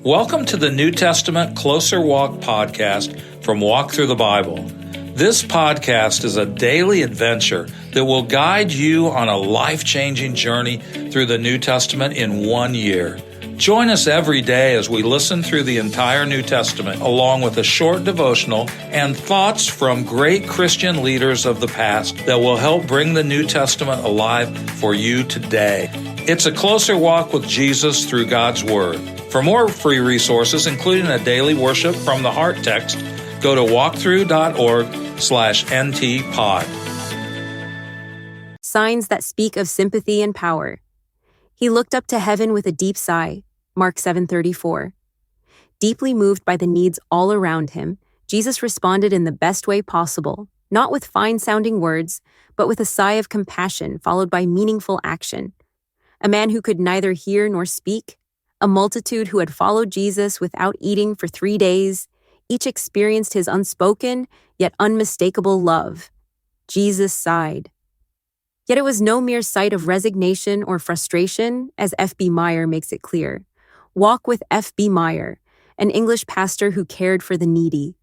Welcome to the New Testament Closer Walk podcast from Walk Thru the Bible. This podcast is a daily adventure that will guide you on a life-changing journey through the New Testament in 1 year. Join us every day as we listen through the entire New Testament, along with a short devotional and thoughts from great Christian leaders of the past that will help bring the New Testament alive for you today. It's a closer walk with Jesus through God's Word. For more free resources, including a daily worship from the Heart text, go to walkthru.org/ntpod. Signs that speak of sympathy and power. He looked up to heaven with a deep sigh, Mark 7:34. Deeply moved by the needs all around him, Jesus responded in the best way possible, not with fine-sounding words, but with a sigh of compassion followed by meaningful action. A man who could neither hear nor speak, a multitude who had followed Jesus without eating for 3 days, each experienced his unspoken yet unmistakable love. Jesus sighed. Yet it was no mere sight of resignation or frustration, as F.B. Meyer makes it clear. Walk with F.B. Meyer, an English pastor who cared for the needy.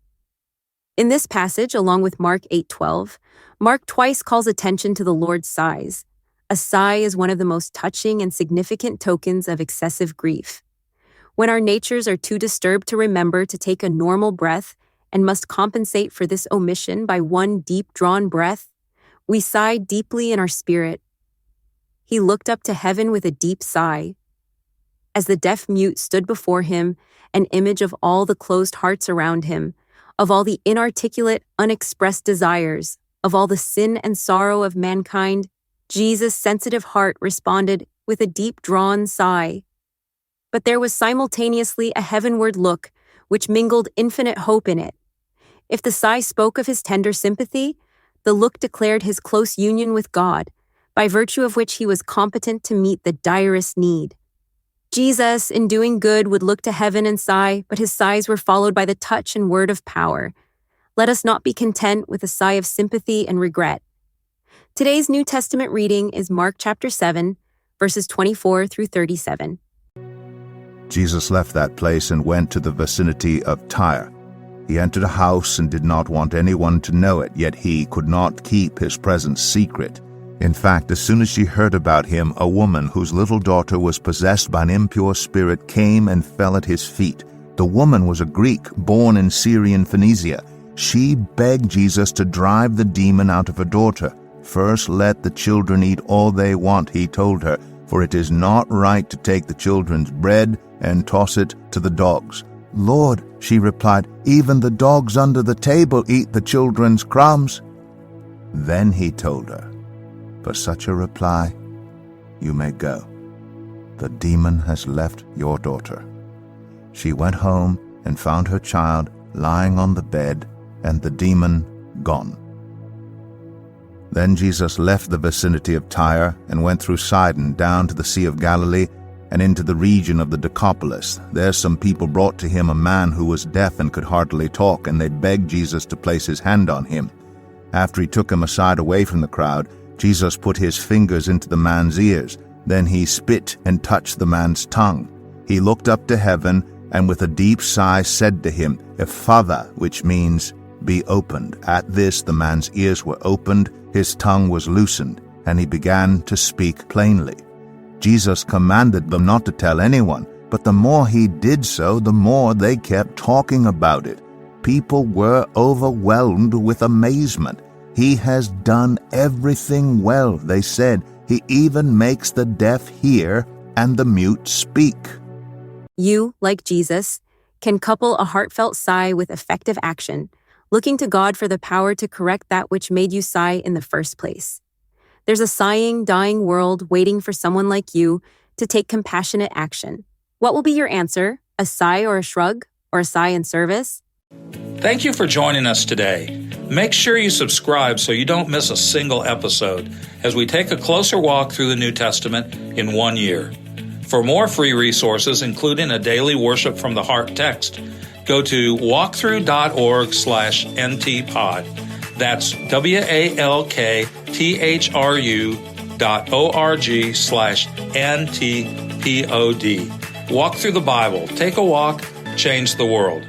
In this passage, along with Mark 8:12, Mark twice calls attention to the Lord's sighs. A sigh is one of the most touching and significant tokens of excessive grief. When our natures are too disturbed to remember to take a normal breath and must compensate for this omission by one deep-drawn breath, we sigh deeply in our spirit. He looked up to heaven with a deep sigh. As the deaf-mute stood before him, an image of all the closed hearts around him, of all the inarticulate, unexpressed desires, of all the sin and sorrow of mankind, Jesus' sensitive heart responded with a deep-drawn sigh. But there was simultaneously a heavenward look, which mingled infinite hope in it. If the sigh spoke of his tender sympathy, the look declared his close union with God, by virtue of which he was competent to meet the direst need. Jesus, in doing good, would look to heaven and sigh, but his sighs were followed by the touch and word of power. Let us not be content with a sigh of sympathy and regret. Today's New Testament reading is Mark chapter 7, verses 24 through 37. Jesus left that place and went to the vicinity of Tyre. He entered a house and did not want anyone to know it, yet he could not keep his presence secret. In fact, as soon as she heard about him, a woman whose little daughter was possessed by an impure spirit came and fell at his feet. The woman was a Greek, born in Syrian Phoenicia. She begged Jesus to drive the demon out of her daughter. "First let the children eat all they want," he told her, "for it is not right to take the children's bread and toss it to the dogs." "Lord," she replied, "even the dogs under the table eat the children's crumbs." Then he told her, "For such a reply, you may go. The demon has left your daughter." She went home and found her child lying on the bed and the demon gone. Then Jesus left the vicinity of Tyre and went through Sidon down to the Sea of Galilee and into the region of the Decapolis. There some people brought to him a man who was deaf and could hardly talk, and they begged Jesus to place his hand on him. After he took him aside away from the crowd, Jesus put his fingers into the man's ears. Then he spit and touched the man's tongue. He looked up to heaven and with a deep sigh said to him, "Ephphatha," which means be opened. At this the man's ears were opened, his tongue was loosened, and he began to speak plainly. Jesus commanded them not to tell anyone, but the more he did so, the more they kept talking about it. People were overwhelmed with amazement. "He has done everything well," they said. "He even makes the deaf hear and the mute speak." You, like Jesus, can couple a heartfelt sigh with effective action, looking to God for the power to correct that which made you sigh in the first place. There's a sighing, dying world waiting for someone like you to take compassionate action. What will be your answer? A sigh or a shrug? Or a sigh in service? Thank you for joining us today. Make sure you subscribe so you don't miss a single episode as we take a closer walk through the New Testament in 1 year. For more free resources, including a daily worship from the Heart text, go to walkthru.org/ntpod. That's WALKTHRU.org/NTPOD. Walk Through the Bible. Take a walk, change the world.